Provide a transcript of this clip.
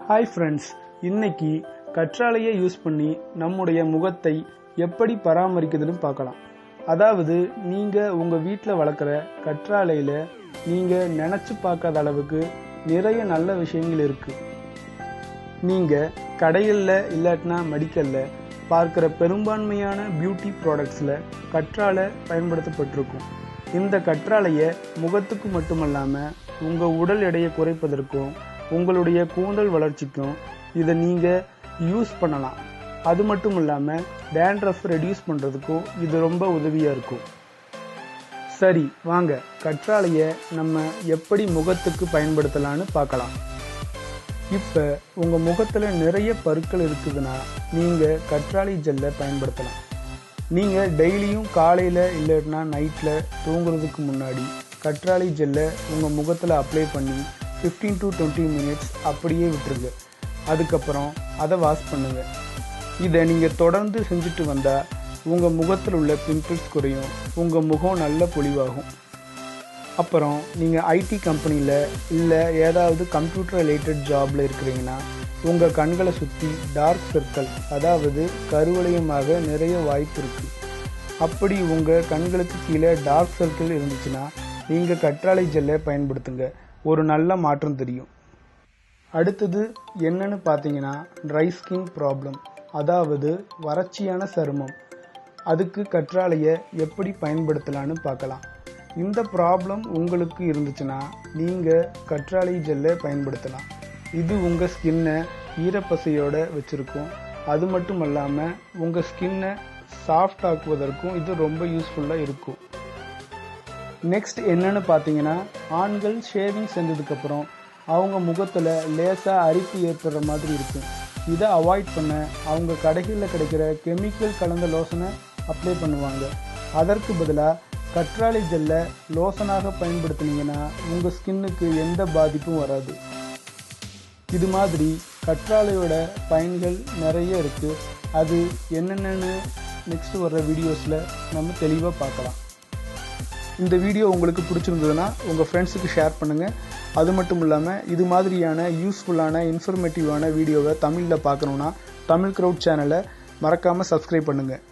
Hi friends, இன்னைக்கு கற்றாழையை use பண்ணி நம்முடைய முகத்தை எப்படி பராமரிக்குதுன்னு பார்க்கலாம். அதாவது நீங்கள் உங்கள் வீட்டில் வளர்க்குற கற்றாழையில் நீங்கள் நினச்சி பார்க்காத அளவுக்கு நிறைய நல்ல விஷயங்கள் இருக்குது. நீங்கள் கடைகளில் இல்லாட்டினா மெடிக்கலில் பார்க்குற பெரும்பான்மையான பியூட்டி ப்ராடக்ட்ஸில் கற்றாழை பயன்படுத்தப்பட்டிருக்கும். இந்த கற்றாழையை முகத்துக்கு மட்டுமல்லாமல் உங்கள் உடல் எடையை குறைப்பதற்கும் உங்களுடைய கூந்தல் வளர்ச்சிக்கும் இதை நீங்கள் யூஸ் பண்ணலாம். அது மட்டும் இல்லாமல் டேண்ட்ரஃப் ரெடியூஸ் பண்ணுறதுக்கும் இது ரொம்ப உதவியாக இருக்கும். சரி வாங்க, கற்றாழையை நம்ம எப்படி முகத்துக்கு பயன்படுத்தலான்னு பார்க்கலாம். இப்போ உங்கள் முகத்தில் நிறைய பருக்கள் இருக்குதுன்னா நீங்கள் கற்றாழை ஜெல்லை பயன்படுத்தலாம். நீங்கள் டெய்லியும் காலையில் இல்லைன்னா நைட்டில் தூங்குறதுக்கு முன்னாடி கற்றாழை ஜெல்லை உங்கள் முகத்தில் அப்ளை பண்ணி 15 to 20 minutes அப்படியே விட்டுருங்க. அதுக்கப்புறம் அதை வாஷ் பண்ணுங்க. இதை நீங்கள் தொடர்ந்து செஞ்சுட்டு வந்தால் உங்கள் முகத்தில் உள்ள பிம்பிள்ஸ் குறையும், உங்கள் முகம் நல்ல பொலிவாகும். அப்புறம் நீங்கள் ஐடி கம்பெனியில் இல்லை ஏதாவது கம்ப்யூட்டர் ரிலேட்டட் ஜாபில் இருக்கிறீங்கன்னா உங்கள் கண்களை சுற்றி டார்க் சர்க்கிள், அதாவது கருவளையமாக நிறைய வாய்ப்பு இருக்குது. அப்படி உங்கள் கண்களுக்கு கீழே டார்க் சர்க்கிள் இருந்துச்சுன்னா நீங்கள் கற்றாழை ஜெல்லை பயன்படுத்துங்க, ஒரு நல்ல மாற்றம் தெரியும். அடுத்தது என்னன்னு பார்த்தீங்கன்னா ட்ரை ஸ்கின் ப்ராப்ளம், அதாவது வறட்சியான சருமம். அதுக்கு கற்றாழையை எப்படி பயன்படுத்தலான்னு பார்க்கலாம். இந்த ப்ராப்ளம் உங்களுக்கு இருந்துச்சுன்னா நீங்கள் கற்றாழை ஜெல்லை பயன்படுத்தலாம். இது உங்கள் ஸ்கின்னை ஈரப்பசையோடு வச்சுருக்கும். அது மட்டும் இல்லாமல் உங்கள் ஸ்கின்னை சாஃப்ட் ஆக்குவதற்கும் இது ரொம்ப யூஸ்ஃபுல்லாக இருக்கும். நெக்ஸ்ட் என்னன்னு பார்த்தீங்கன்னா, ஆண்கள் ஷேவிங் செஞ்சதுக்கப்புறம் அவங்க முகத்தில் லேசாக அரிப்பு ஏற்படுற மாதிரி இருக்கும். இதை அவாய்ட் பண்ண அவங்க கடைகளில் கிடைக்கிற கெமிக்கல் கலந்த லோஷனை அப்ளை பண்ணுவாங்க. அதற்கு பதிலாக கற்றாழை ஜெல்லை லோஷனாக பயன்படுத்தினீங்கன்னா உங்கள் ஸ்கின்னுக்கு எந்த பாதிப்பும் வராது. இது மாதிரி கற்றாழையோட பயன்கள் நிறைய இருக்குது. அது என்னென்னு நெக்ஸ்ட் வர்ற வீடியோஸில் நம்ம தெளிவாக பார்க்கலாம். இந்த வீடியோ உங்களுக்கு பிடிச்சிருந்ததுன்னா உங்கள் ஃப்ரெண்ட்ஸுக்கு ஷேர் பண்ணுங்கள். அது மட்டும் இல்லாமல் இது மாதிரியான யூஸ்ஃபுல்லான இன்ஃபர்மேட்டிவான வீடியோவை தமிழில் பார்க்கணுன்னா தமிழ் க்ரௌட் சேனலை மறக்காமல் சப்ஸ்கிரைப் பண்ணுங்கள்.